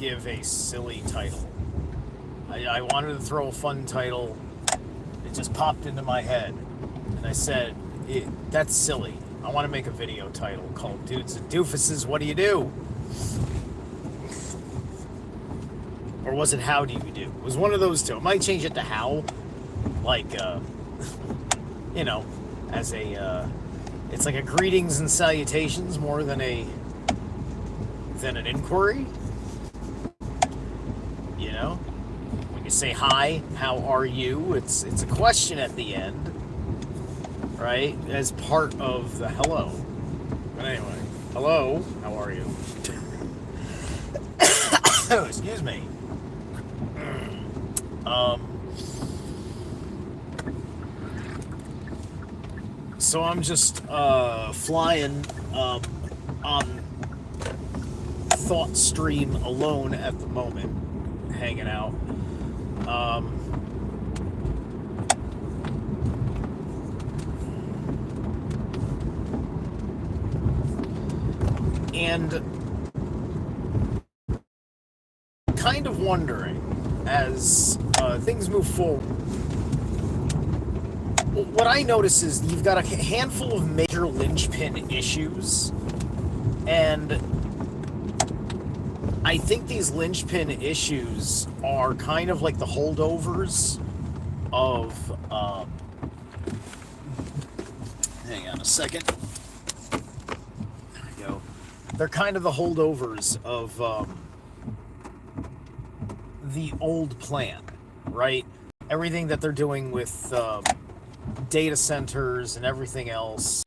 give a silly title. I wanted to throw a fun title. It just popped into my head. And I said, that's silly. I want to make a video title called Dudes and Doofuses, What Do You Do? Or was it How Do You Do? It was one of those two. I might change it to How. Like, you know, as a, it's like a greetings and salutations more than an inquiry. You know? When you say hi, how are you? It's a question at the end. Right? As part of the hello. But anyway, hello, how are you? Oh, excuse me. So I'm just flying on thought stream alone at the moment, hanging out. And kind of wondering, as things move forward, what I notice is you've got a handful of major linchpin issues, and I think these linchpin issues are kind of like the holdovers of, hang on a second. There we go. They're kind of the holdovers of the old plan, right? Everything that they're doing with data centers and everything else.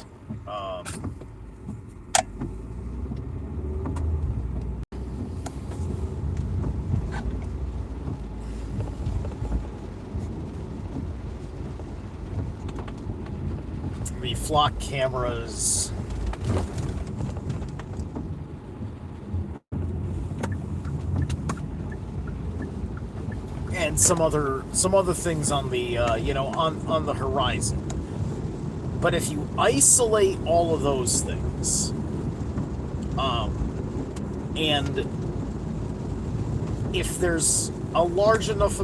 The flock cameras. And some other things on the on the horizon. But if you isolate all of those things, and if there's a large enough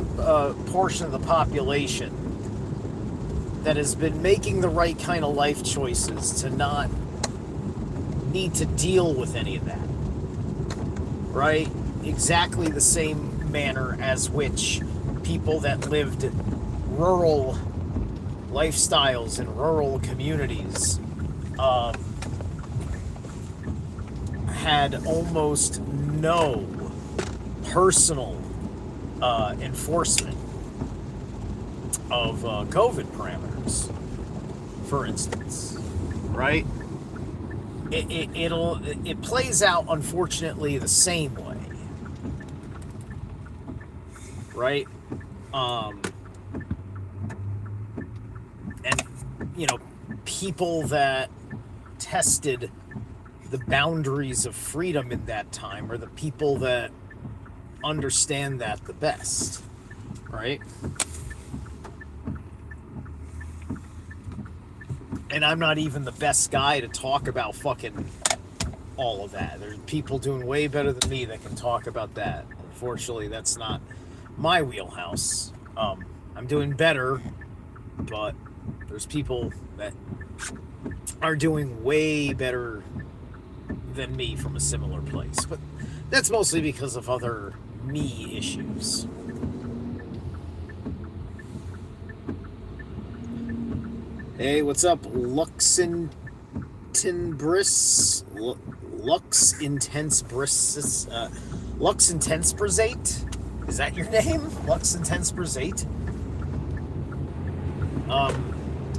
portion of the population that has been making the right kind of life choices to not need to deal with any of that, right? Exactly the same manner as which people that lived rural lifestyles in rural communities had almost no personal enforcement of COVID parameters, for instance, right? It plays out, unfortunately, the same way, right? And people that tested the boundaries of freedom in that time are the people that understand that the best, right? And I'm not even the best guy to talk about fucking all of that. There's people doing way better than me that can talk about that. Unfortunately, that's not my wheelhouse. I'm doing better, but there's people that are doing way better than me from a similar place. But that's mostly because of other me issues. Hey, what's up, Lux Intense Brisate? Is that your name? Lux Intense Brisate?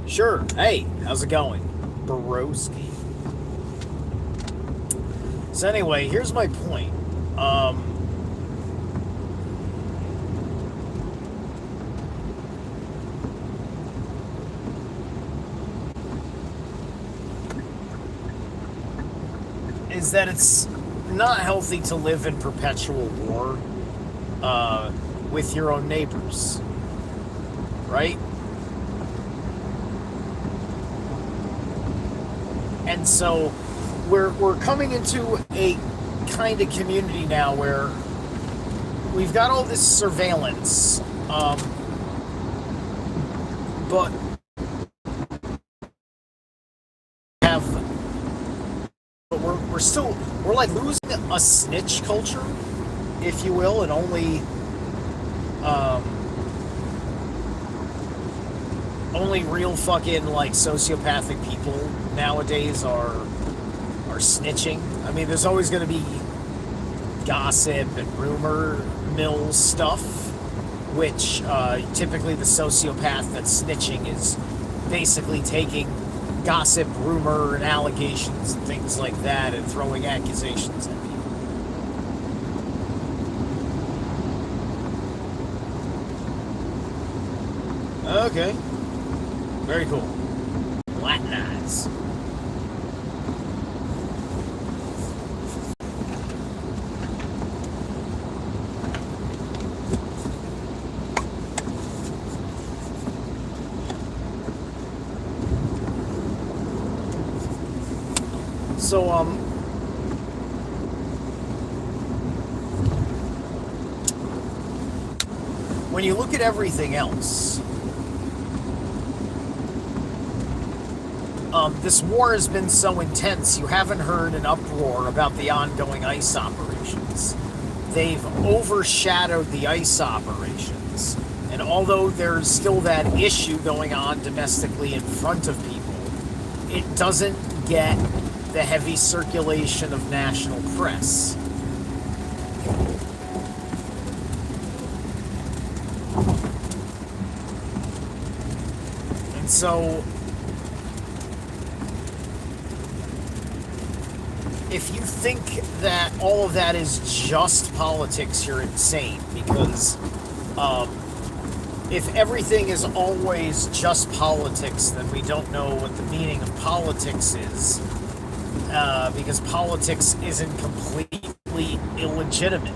Sure. Hey, how's it going? Borowski. So anyway, here's my point. Is that it's not healthy to live in perpetual war with your own neighbors, right? And so we're coming into a kind of community now where we've got all this surveillance, but have but we're still we're like losing a snitch culture, if you will, and only real fucking like sociopathic people nowadays are snitching. I mean, there's always going to be gossip and rumor mill stuff, which typically the sociopath that's snitching is basically taking gossip, rumor, and allegations and things like that and throwing accusations at people. Okay. Very cool. Latin eyes. So, when you look at everything else, this war has been so intense, you haven't heard an uproar about the ongoing ICE operations. They've overshadowed the ICE operations. And although there's still that issue going on domestically in front of people, it doesn't get the heavy circulation of national press. And so, if you think that all of that is just politics, you're insane, because if everything is always just politics, then we don't know what the meaning of politics is. Because politics isn't completely illegitimate.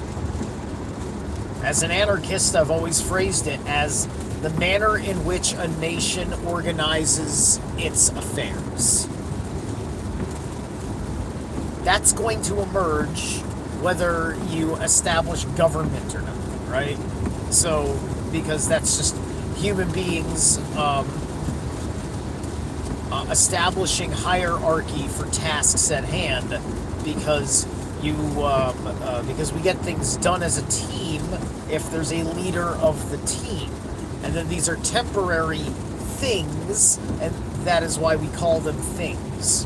As an anarchist, I've always phrased it as the manner in which a nation organizes its affairs. That's going to emerge whether you establish government or not, right? So, because that's just human beings establishing hierarchy for tasks at hand, because because we get things done as a team if there's a leader of the team, and then these are temporary things, and that is why we call them things.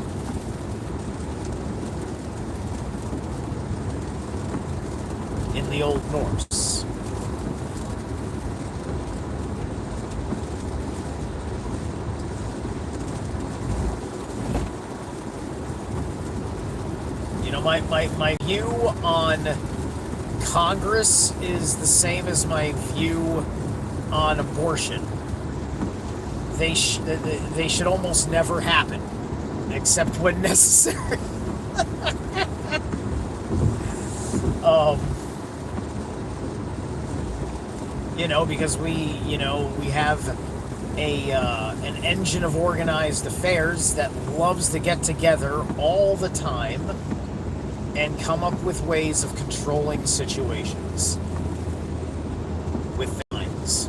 In the Old Norse. My view on Congress is the same as my view on abortion. They should almost never happen, except when necessary. Because we have an engine of organized affairs that loves to get together all the time and come up with ways of controlling situations with things.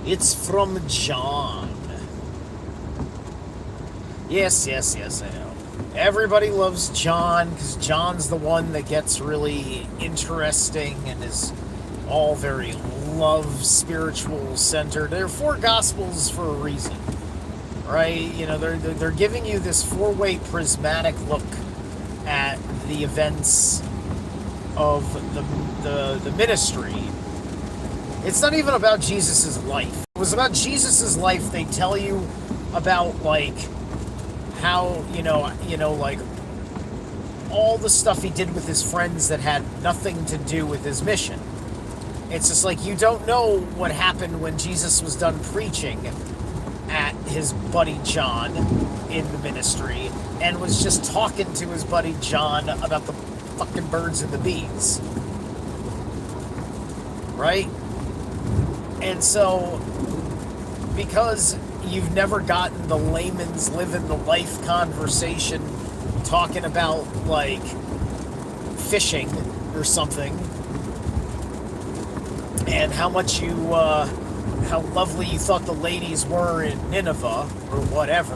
It's from John. Yes, I know. Everybody loves John because John's the one that gets really interesting and is all very love, spiritual centered. There are 4 gospels for a reason, right? They're giving you this 4-way prismatic look at the events of the ministry. It's not even about Jesus' life. If it was about Jesus' life, they tell you about how like all the stuff he did with his friends that had nothing to do with his mission. It's just like you don't know what happened when Jesus was done preaching at his buddy John in the ministry and was just talking to his buddy John about the fucking birds and the bees. Right? And so, because you've never gotten the layman's living the life conversation talking about, like, fishing or something, and how much you, how lovely you thought the ladies were in Nineveh, or whatever,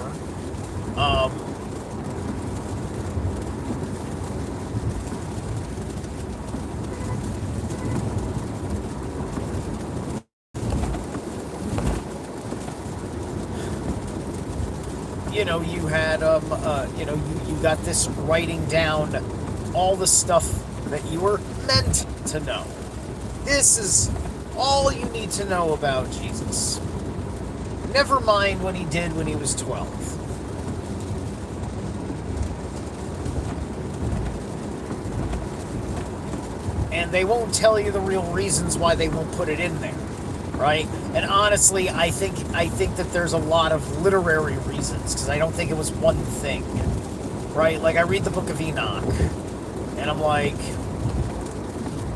you had, you got this writing down all the stuff that you were meant to know. This is all you need to know about Jesus. Never mind what he did when he was 12. And they won't tell you the real reasons why they won't put it in there. Right? And honestly, I think that there's a lot of literary reasons, because I don't think it was one thing. Right? Like, I read the Book of Enoch, and I'm like,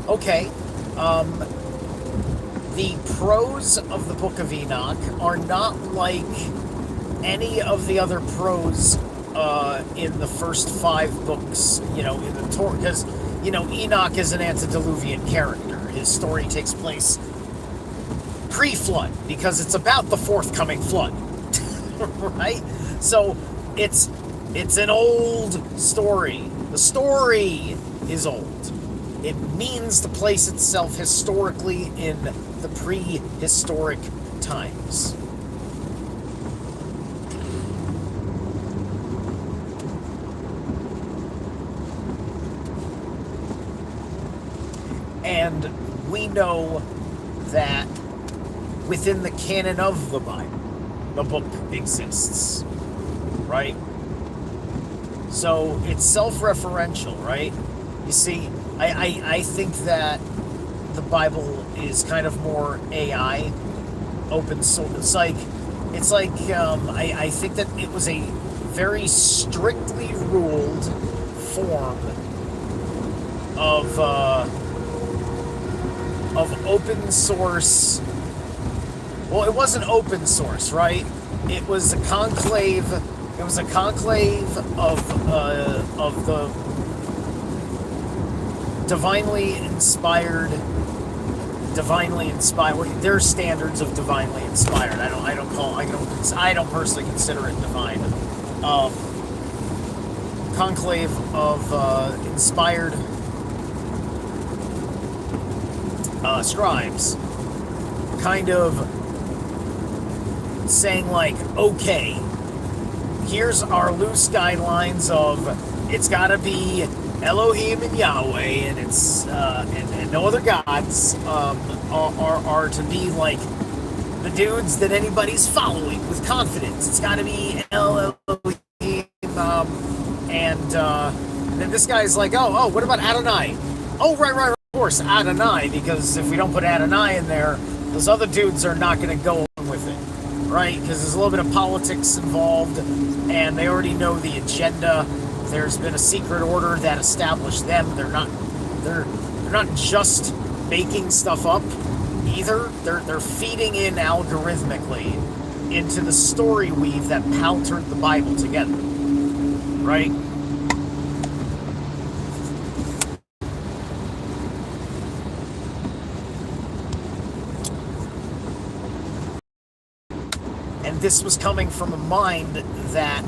okay, the prose of the Book of Enoch are not like any of the other prose in the first 5 books, in the Torah, because, Enoch is an antediluvian character. His story takes place pre-flood, because it's about the forthcoming flood. Right? So it's an old story. The story is old. It means to place itself historically in the prehistoric times. And we know that within the canon of the Bible, the book exists, right? So it's self-referential, right? You see, I think that the Bible is kind of more AI, open source. It's like I think that it was a very strictly ruled form of open source. Well, it wasn't open source, right? It was a conclave. It was a conclave of the divinely inspired. Their standards of divinely inspired. I don't personally consider it divine. Conclave of inspired scribes, kind of saying, like, okay, here's our loose guidelines of it's got to be Elohim and Yahweh, and it's and no other gods are to be like the dudes that anybody's following with confidence. It's got to be Elohim, and then this guy's like, oh, what about Adonai? Oh, right, of course, Adonai, because if we don't put Adonai in there, those other dudes are not going to go along with it. Right, because there's a little bit of politics involved, and they already know the agenda. There's been a secret order that established them. They're not just making stuff up either. They're feeding in algorithmically into the story weave that paltered the Bible together. Right? And this was coming from a mind that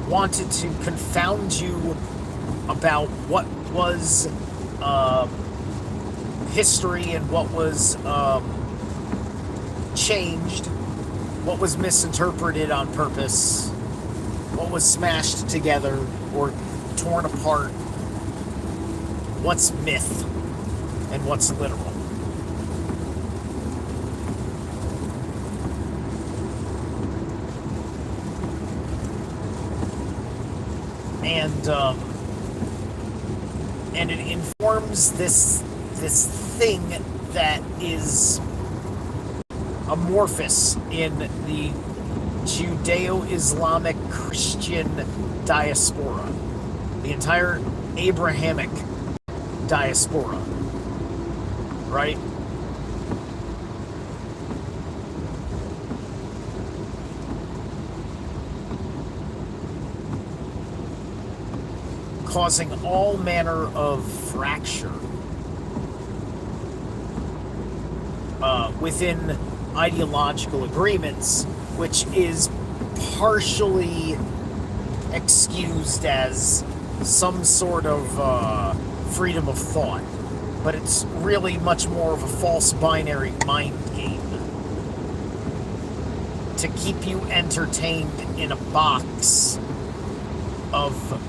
wanted to confound you about what was history and what was changed, what was misinterpreted on purpose, what was smashed together or torn apart, what's myth and what's literal. And it informs this thing that is amorphous in the Judeo-Islamic Christian diaspora, the entire Abrahamic diaspora, right? causing all manner of fracture within ideological agreements, which is partially excused as some sort of freedom of thought, but it's really much more of a false binary mind game to keep you entertained in a box of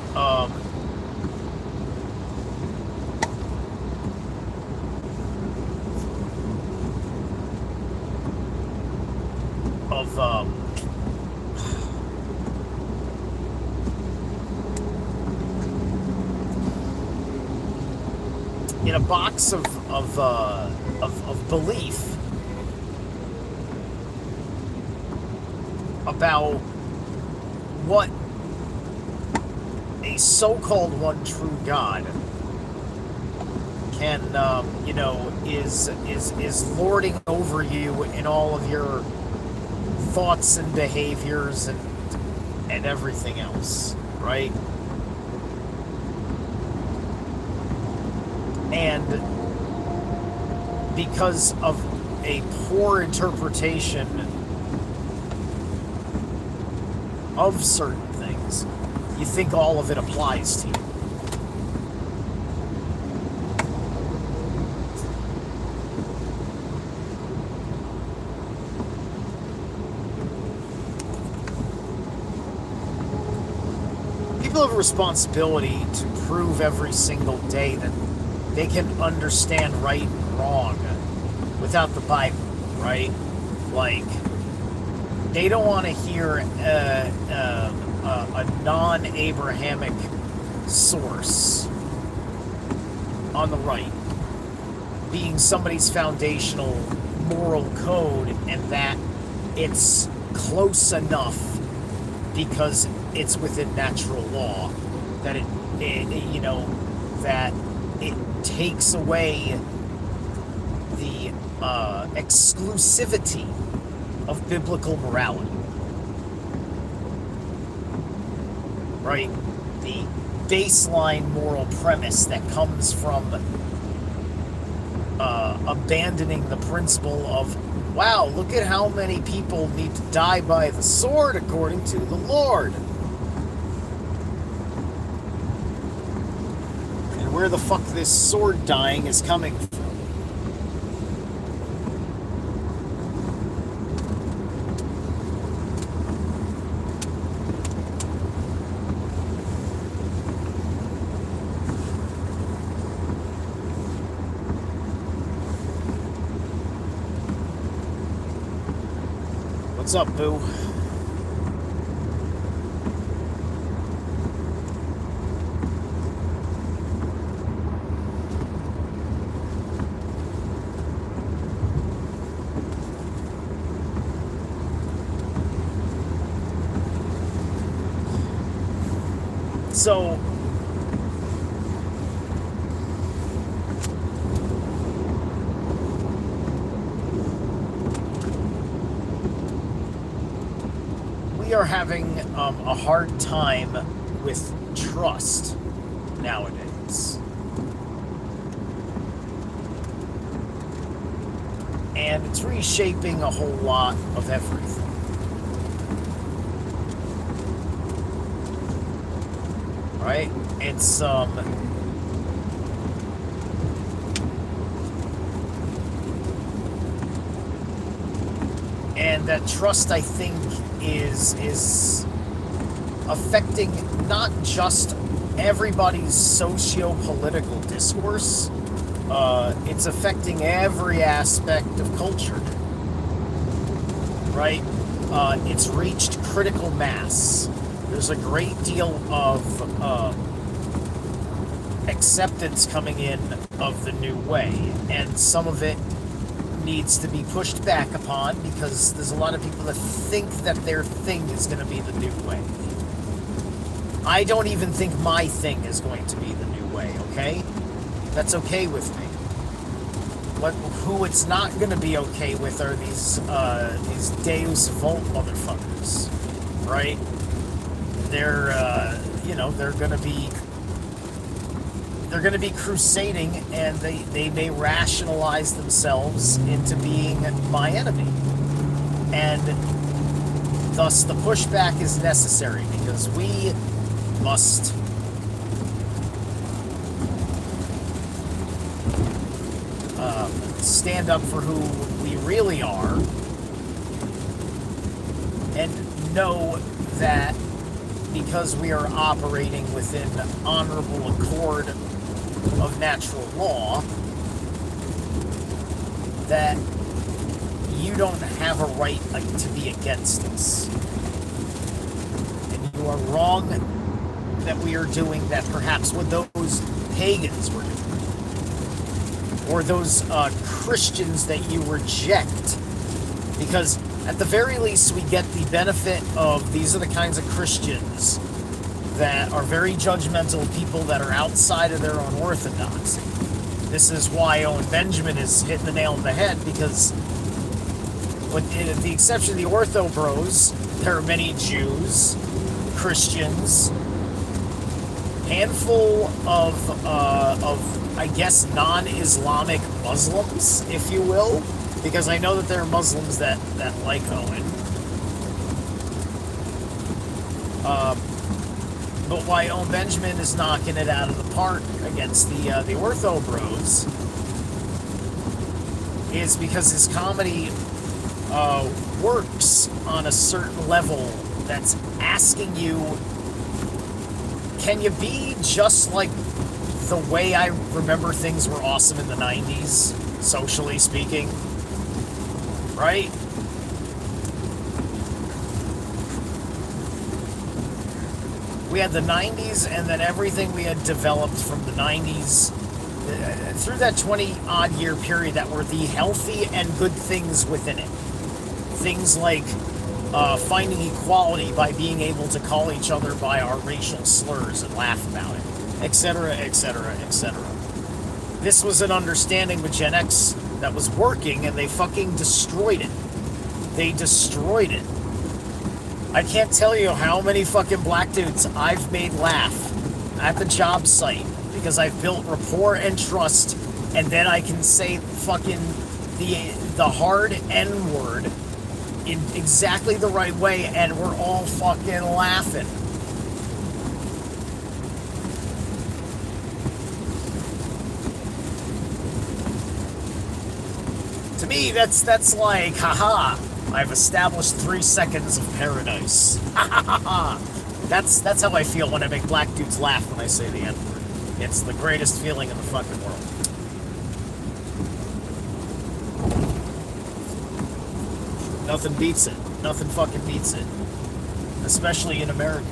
in a box of belief about what a so-called one true God can, is lording over you in all of your thoughts and behaviors and everything else, right? And because of a poor interpretation of certain things, you think all of it applies to you. People have a responsibility to prove every single day that they can understand right and wrong without the Bible, right? Like, they don't want to hear a non-Abrahamic source on the right being somebody's foundational moral code, and that it's close enough because it's within natural law that it that it takes away the exclusivity of biblical morality, right? The baseline moral premise that comes from abandoning the principle of, wow, look at how many people need to die by the sword according to the Lord. And where the fuck this sword dying is coming from. What's up, boo? So, we are having a hard time with trust nowadays. And it's reshaping a whole lot of everything. Right? It's and that trust, I think, is affecting not just everybody's socio-political discourse, it's affecting every aspect of culture, right? It's reached critical mass. There's a great deal of acceptance coming in of the new way, and some of it needs to be pushed back upon because there's a lot of people that think that their thing is going to be the new way. I don't even think my thing is going to be the new way, okay? That's okay with me. But who it's not going to be okay with are these Deus Vult motherfuckers, right? They're, they're going to be they're going to be crusading, and they may rationalize themselves into being my enemy. And thus the pushback is necessary, because we must stand up for who we really are, and know that because we are operating within honorable accord of natural law, that you don't have a right to be against us. And you are wrong that we are doing that, perhaps what those pagans were doing, or those Christians that you reject. Because at the very least, we get the benefit of, these are the kinds of Christians that are very judgmental of people that are outside of their own orthodoxy. This is why Owen Benjamin is hitting the nail on the head, because with the exception of the Ortho Bros, there are many Jews, Christians, handful of I guess non-Islamic Muslims, if you will, because I know that there are Muslims that like Owen. But why Owen Benjamin is knocking it out of the park against the Ortho Bros is because his comedy works on a certain level that's asking you, can you be just like the way I remember things were awesome in the 90s, socially speaking? Right? We had the 90s, and then everything we had developed from the 90s through that 20-odd year period that were the healthy and good things within it. Things like finding equality by being able to call each other by our racial slurs and laugh about it, etc., etc., etc. This was an understanding with Gen X that was working, and they fucking destroyed it. They destroyed it. I can't tell you how many fucking black dudes I've made laugh at the job site because I've built rapport and trust, and then I can say fucking the hard N-word in exactly the right way, and we're all fucking laughing. To me, that's like, haha, I've established 3 seconds of paradise. Ha ha ha ha. That's how I feel when I make black dudes laugh when I say the N-word. It's the greatest feeling in the fucking world. Nothing beats it. Nothing fucking beats it. Especially in America.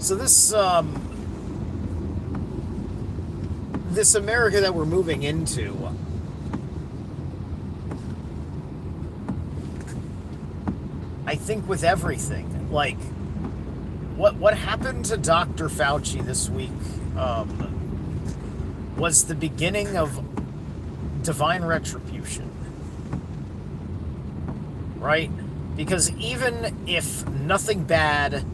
So this America that we're moving into, I think with everything, like what happened to Dr. Fauci this week was the beginning of divine retribution, right? Because even if nothing bad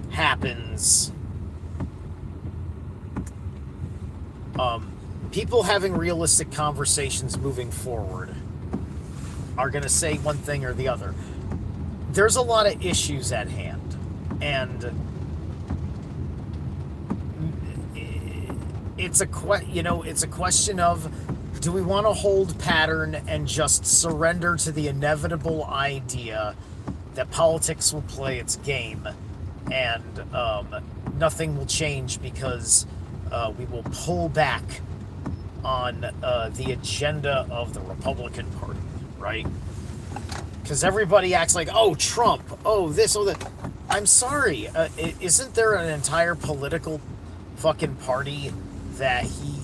happens, people having realistic conversations moving forward are going to say one thing or the other. There's a lot of issues at hand, and it's a question of, do we want to hold pattern and just surrender to the inevitable idea that politics will play its game and nothing will change because we will pull back on the agenda of the Republican Party, right? Because everybody acts like, oh, Trump, oh, this, oh, that. I'm sorry. Isn't there an entire political fucking party that he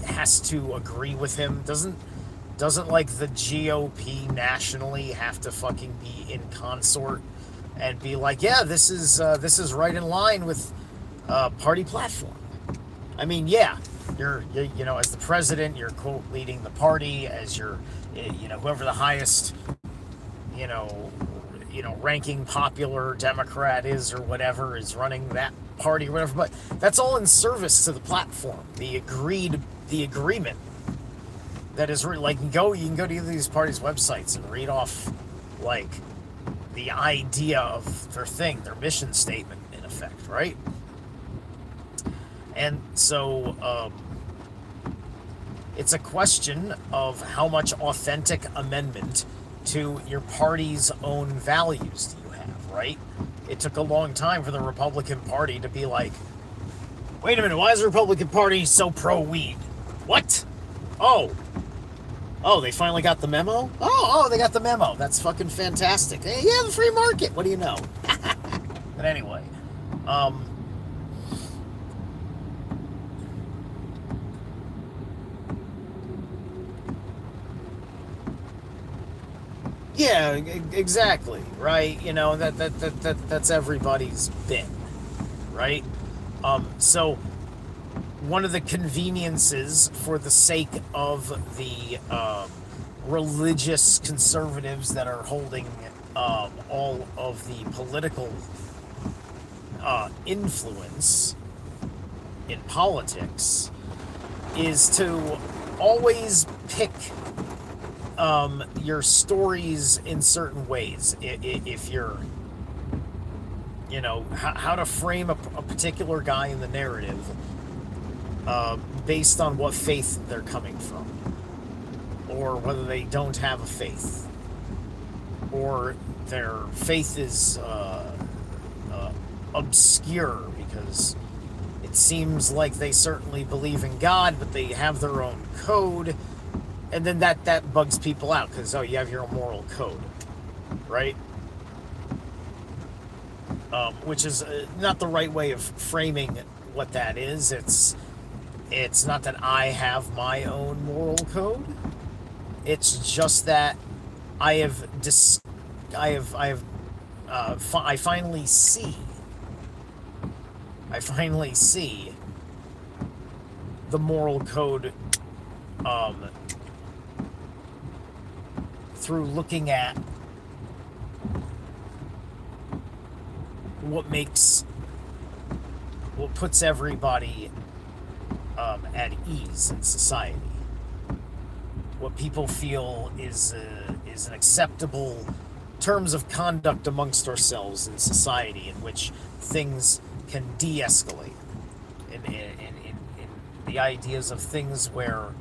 has to agree with him? Doesn't like the GOP nationally have to fucking be in consort and be like, yeah, this is right in line with party platform. I mean, yeah, you know, as the president, you're quote leading the party as your, you know, whoever the highest, you know, ranking popular Democrat is or whatever is running that party or whatever. But that's all in service to the platform, the agreement that is like you can go to these parties' websites and read off like the idea of their thing, their mission statement in effect, right? And so it's a question of how much authentic amendment to your party's own values do you have, right? It took a long time for the Republican Party to be like, wait a minute, why is the Republican Party so pro-weed? What? Oh. Oh, they finally got the memo? Oh, they got the memo. That's fucking fantastic. Hey, yeah, the free market. What do you know? But anyway, yeah, exactly, right? You know, that's everybody's been, right? So one of the conveniences for the sake of the religious conservatives that are holding all of the political influence in politics is to always pick your stories in certain ways. If you're, you know, how to frame a particular guy in the narrative based on what faith they're coming from, or whether they don't have a faith, or their faith is obscure because it seems like they certainly believe in God, but they have their own code, and then that bugs people out because, oh, you have your own moral code, right? Which is not the right way of framing what that is. It's not that I have my own moral code. It's just that I finally see the moral code through looking at what puts everybody at ease in society. What people feel is an acceptable terms of conduct amongst ourselves in society, in which things can de-escalate. In the ideas of things where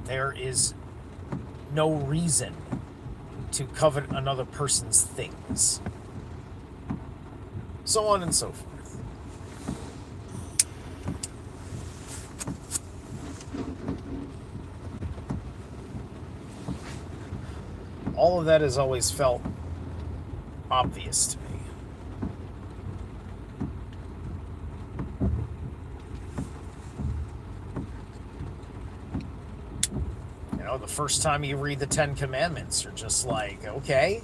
there is no reason to covet another person's things. So on and so forth. All of that has always felt obvious to me. You know, the first time you read the Ten Commandments, you're just like, okay,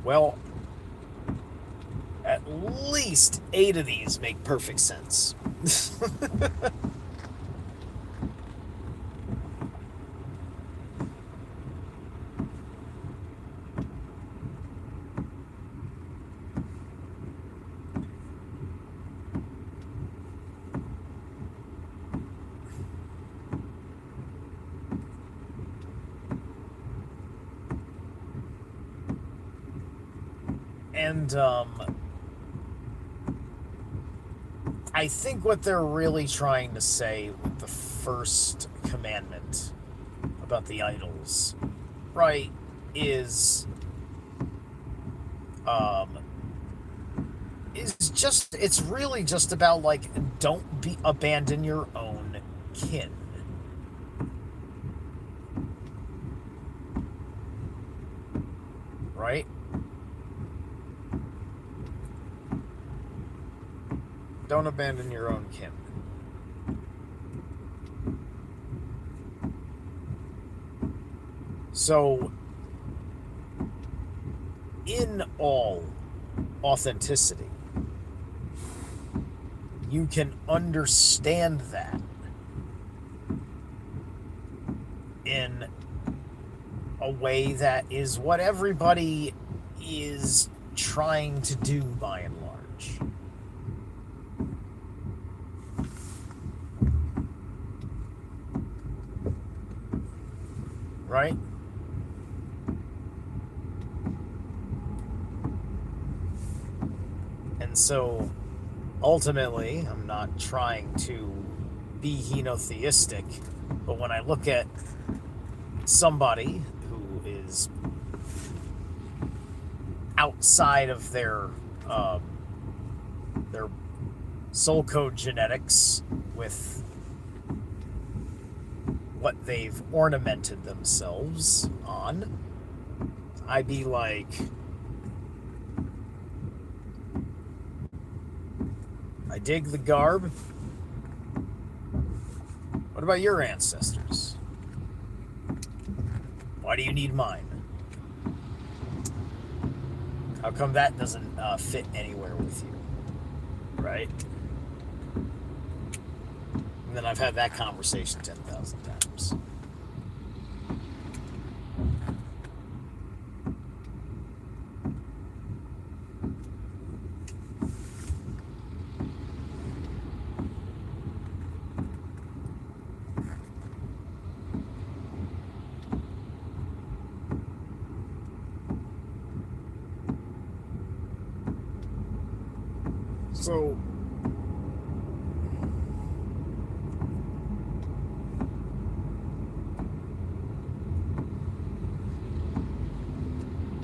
well, at least 8 of these make perfect sense. And I think what they're really trying to say with the first commandment about the idols, right, is just, it's really just about, like, don't abandon your own kin. right? Don't abandon your own kin. So, in all authenticity, you can understand that in a way that is what everybody is trying to do by and large. Right? And so, ultimately, I'm not trying to be henotheistic, but when I look at somebody who is outside of their soul code genetics with what they've ornamented themselves on, I'd be like, I dig the garb. What about your ancestors? Why do you need mine? How come that doesn't fit anywhere with you? Right? And then I've had that conversation 10,000 times. So,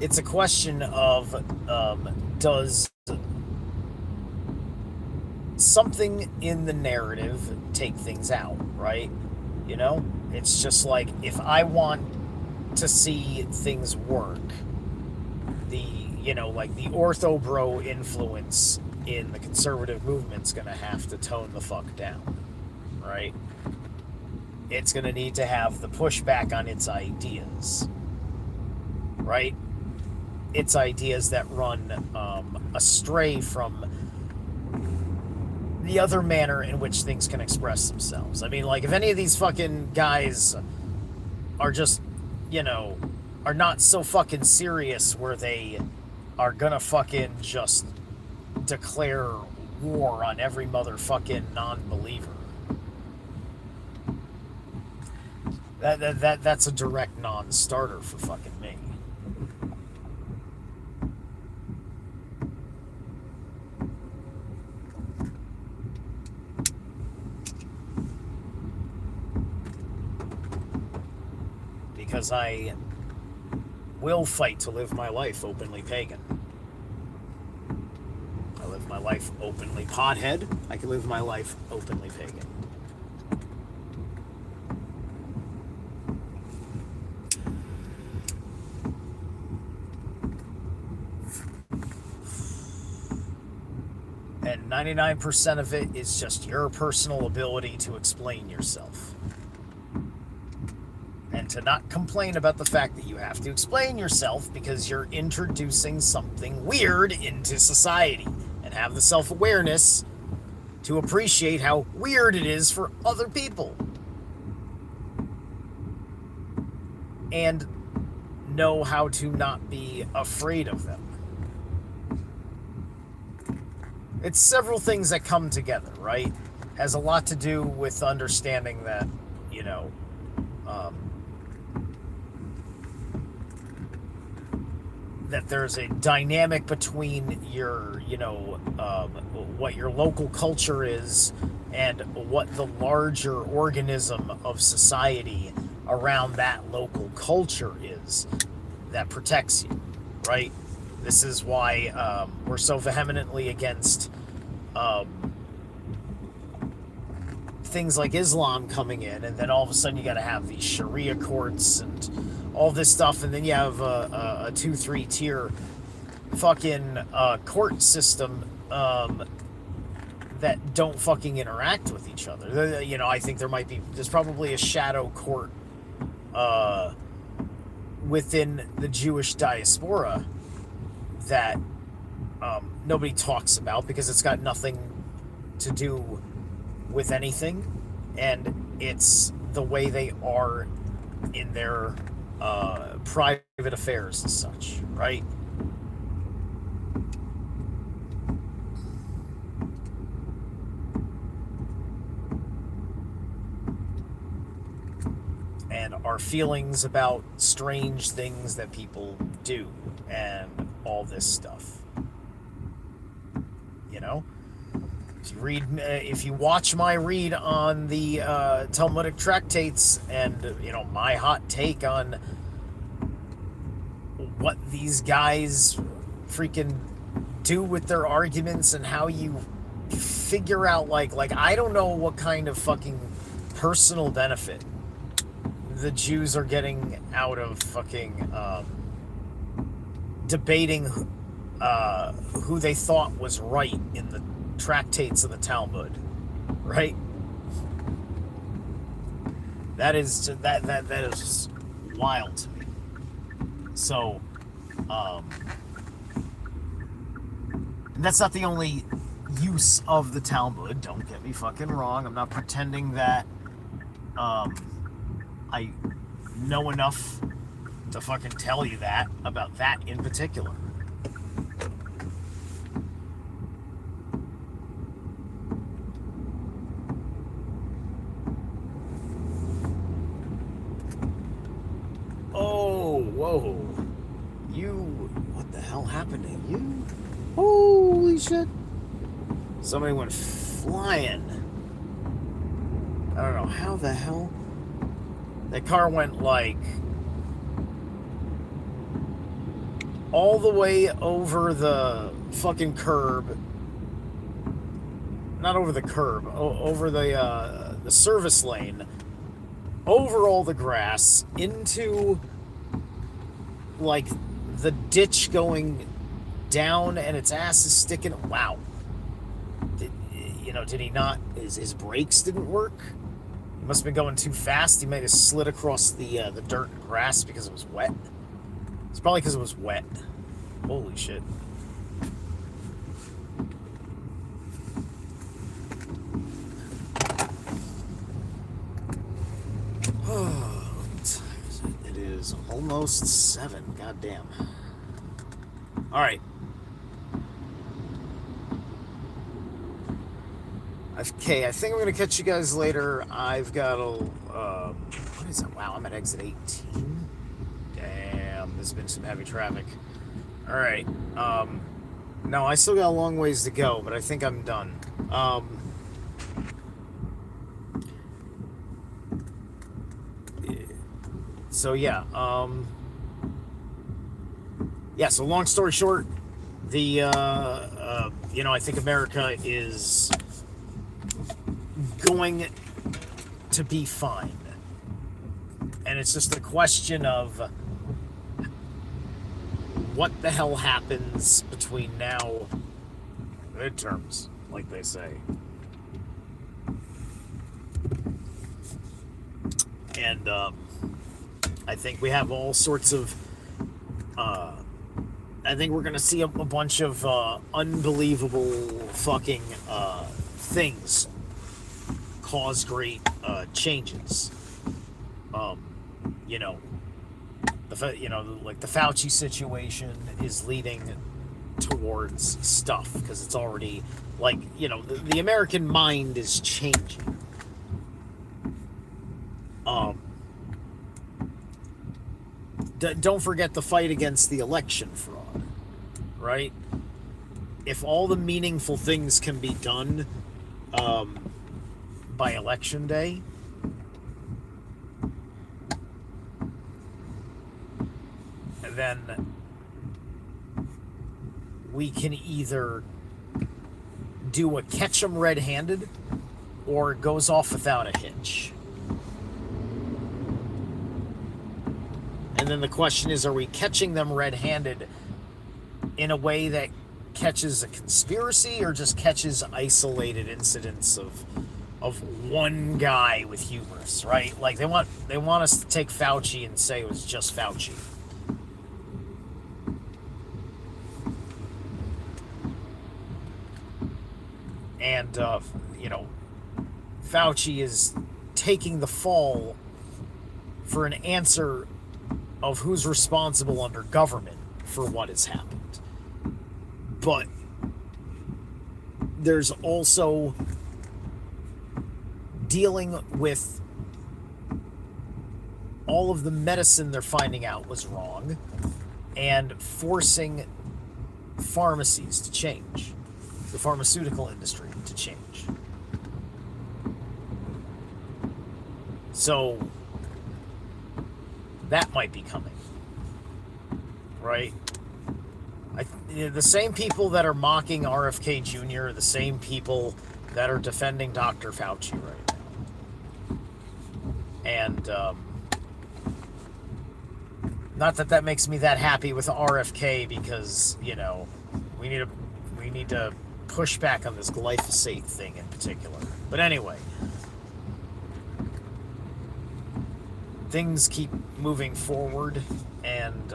it's a question of does something in the narrative take things out, right? You know, it's just like if I want to see things work, like the ortho bro influence in the conservative movement's gonna have to tone the fuck down, right? It's gonna need to have the pushback on its ideas, right? Its ideas that run astray from the other manner in which things can express themselves. I mean, like, if any of these fucking guys are just, are not so fucking serious where they are gonna fucking just declare war on every motherfucking non-believer. That's a direct non-starter for fucking me. Because I will fight to live my life openly pagan. I live my life openly pothead. I can live my life openly pagan. And 99% of it is just your personal ability to explain yourself. And to not complain about the fact that you have to explain yourself because you're introducing something weird into society, and have the self-awareness to appreciate how weird it is for other people. And know how to not be afraid of them. It's several things that come together, right? Has a lot to do with understanding that, that there's a dynamic between your, what your local culture is and what the larger organism of society around that local culture is that protects you, right? This is why we're so vehemently against things like Islam coming in, and then all of a sudden you got to have these Sharia courts and all this stuff, and then you have a 2-3 tier fucking court system that don't fucking interact with each other. You know, I think there's probably a shadow court within the Jewish diaspora that nobody talks about because it's got nothing to do with anything, and it's the way they are in their private affairs and such, right? And our feelings about strange things that people do and all this stuff. You know? If you watch my read on the Talmudic tractates and, you know, my hot take on what these guys freaking do with their arguments and how you figure out, like I don't know what kind of fucking personal benefit the Jews are getting out of fucking debating who they thought was right in the tractates of the Talmud, right? That is just wild to me. So, and that's not the only use of the Talmud. Don't get me fucking wrong. I'm not pretending that I know enough to fucking tell you that about that in particular. Oh, whoa. What the hell happened to you? Holy shit. Somebody went flying. I don't know how the hell. That car went like all the way over the fucking curb. Not over the curb, over the service lane, over all the grass, into like the ditch going down, and its ass is sticking. Wow. Did he not? His brakes didn't work? He must have been going too fast. He might have slid across the dirt and grass because it was wet. It's probably because it was wet. Holy shit. It is almost 7. Goddamn. All right. Okay, I think I'm going to catch you guys later. I've got a... what is that? Wow, I'm at exit 18. Damn, there's been some heavy traffic. All right. No, I still got a long ways to go, but I think I'm done. So, yeah. So long story short, I think America is going to be fine. And it's just a question of what the hell happens between now and midterms, like they say. And I think we have all sorts of I think we're gonna see a bunch of unbelievable fucking things cause great changes. Like the Fauci situation is leading towards stuff because it's already the American mind is changing. Don't forget the fight against the election fraud, right? If all the meaningful things can be done by election day, then we can either do a catch 'em red-handed, or it goes off without a hitch. And then the question is, are we catching them red-handed in a way that catches a conspiracy or just catches isolated incidents of one guy with hubris, right? Like they want us to take Fauci and say it was just Fauci. And Fauci is taking the fall for an answer of who's responsible under government for what has happened. But there's also dealing with all of the medicine they're finding out was wrong and forcing pharmacies to change, the pharmaceutical industry to change. So that might be coming, right? The same people that are mocking RFK Jr. are the same people that are defending Dr. Fauci right now. And not that makes me that happy with RFK, because we need to push back on this glyphosate thing in particular. But anyway, things keep moving forward, and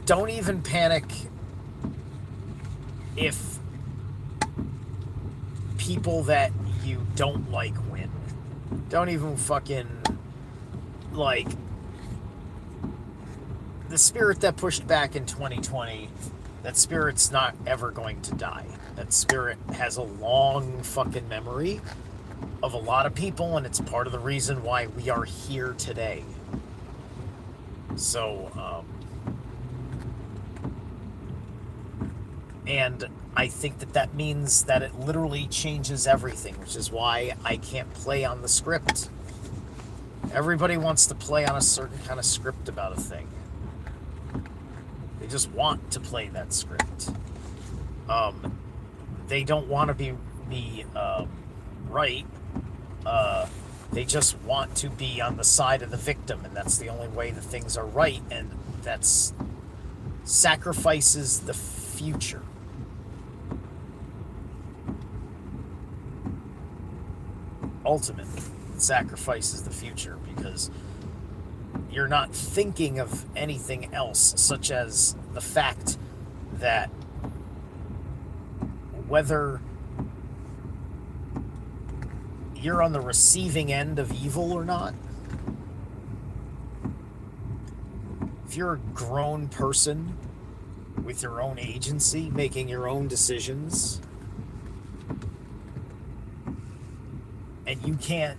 don't even panic if people that you don't like win. Don't even fucking, like, the spirit that pushed back in 2020, that spirit's not ever going to die. That spirit has a long fucking memory of a lot of people, and it's part of the reason why we are here today. So, and I think that means that it literally changes everything, which is why I can't play on the script. Everybody wants to play on a certain kind of script about a thing. They just want to play that script. They don't want to be right. They just want to be on the side of the victim, and that's the only way that things are right, and that's sacrifices the future. Ultimately, it sacrifices the future, because you're not thinking of anything else, such as the fact that whether you're on the receiving end of evil or not, if you're a grown person with your own agency, making your own decisions, and you can't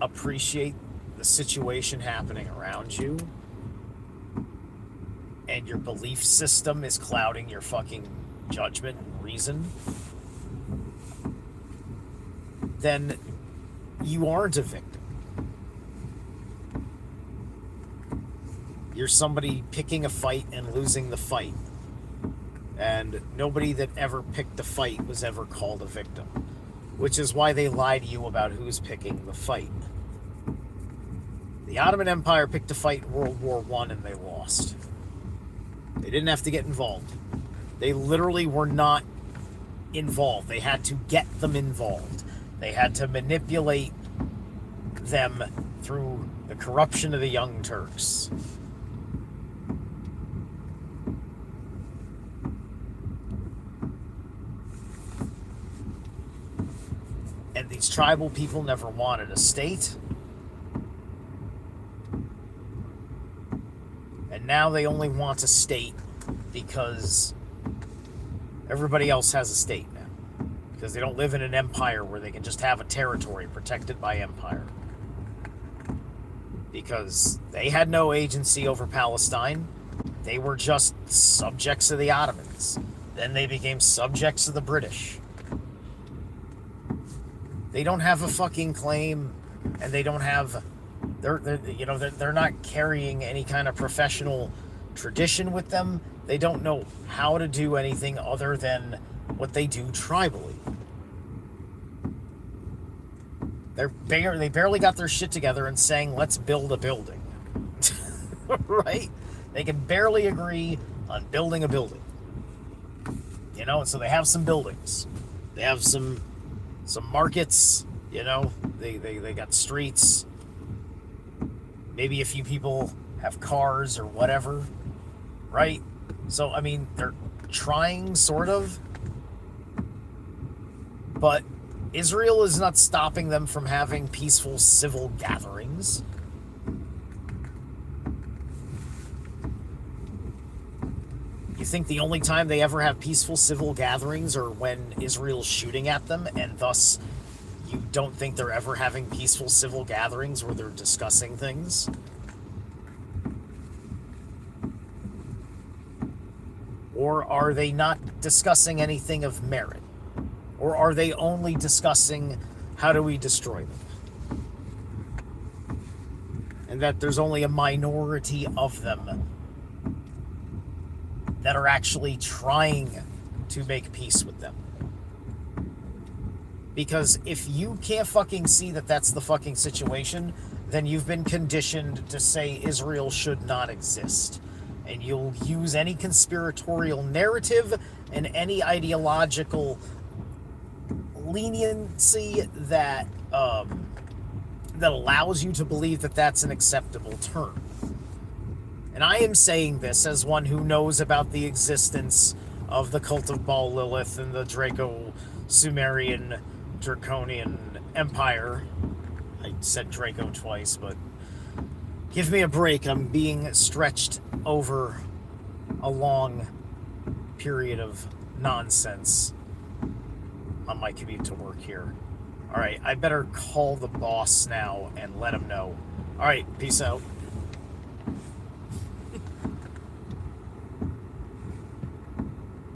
appreciate the situation happening around you, and your belief system is clouding your fucking judgment and reason, then you aren't a victim. You're somebody picking a fight and losing the fight. And nobody that ever picked a fight was ever called a victim, which is why they lie to you about who's picking the fight. The Ottoman Empire picked a fight in World War I and they lost. They didn't have to get involved. They literally were not involved. They had to get them involved. They had to manipulate them through the corruption of the Young Turks. And these tribal people never wanted a state. And now they only want a state because everybody else has a state now. Because they don't live in an empire where they can just have a territory protected by empire. Because they had no agency over Palestine. They were just subjects of the Ottomans. Then they became subjects of the British. They don't have a fucking claim, and they don't have, they're not carrying any kind of professional tradition with them. They don't know how to do anything other than what they do tribally. They barely got their shit together and saying, let's build a building. Right? They can barely agree on building a building. You know, and so they have some buildings. They have some markets, you know, they got streets. Maybe a few people have cars or whatever, right? So, I mean, they're trying, sort of. But Israel is not stopping them from having peaceful civil gatherings. You think the only time they ever have peaceful civil gatherings are when Israel's shooting at them, and thus you don't think they're ever having peaceful civil gatherings where they're discussing things? Or are they not discussing anything of merit? Or are they only discussing how do we destroy them? And that there's only a minority of them that are actually trying to make peace with them. Because if you can't fucking see that that's the fucking situation, then you've been conditioned to say Israel should not exist. And you'll use any conspiratorial narrative and any ideological leniency that that allows you to believe that that's an acceptable term. And I am saying this as one who knows about the existence of the cult of Baal Lilith and the Draco-Sumerian Draconian Empire. I said Draco twice, but give me a break. I'm being stretched over a long period of nonsense on my commute to work here. All right, I better call the boss now and let him know. All right, peace out.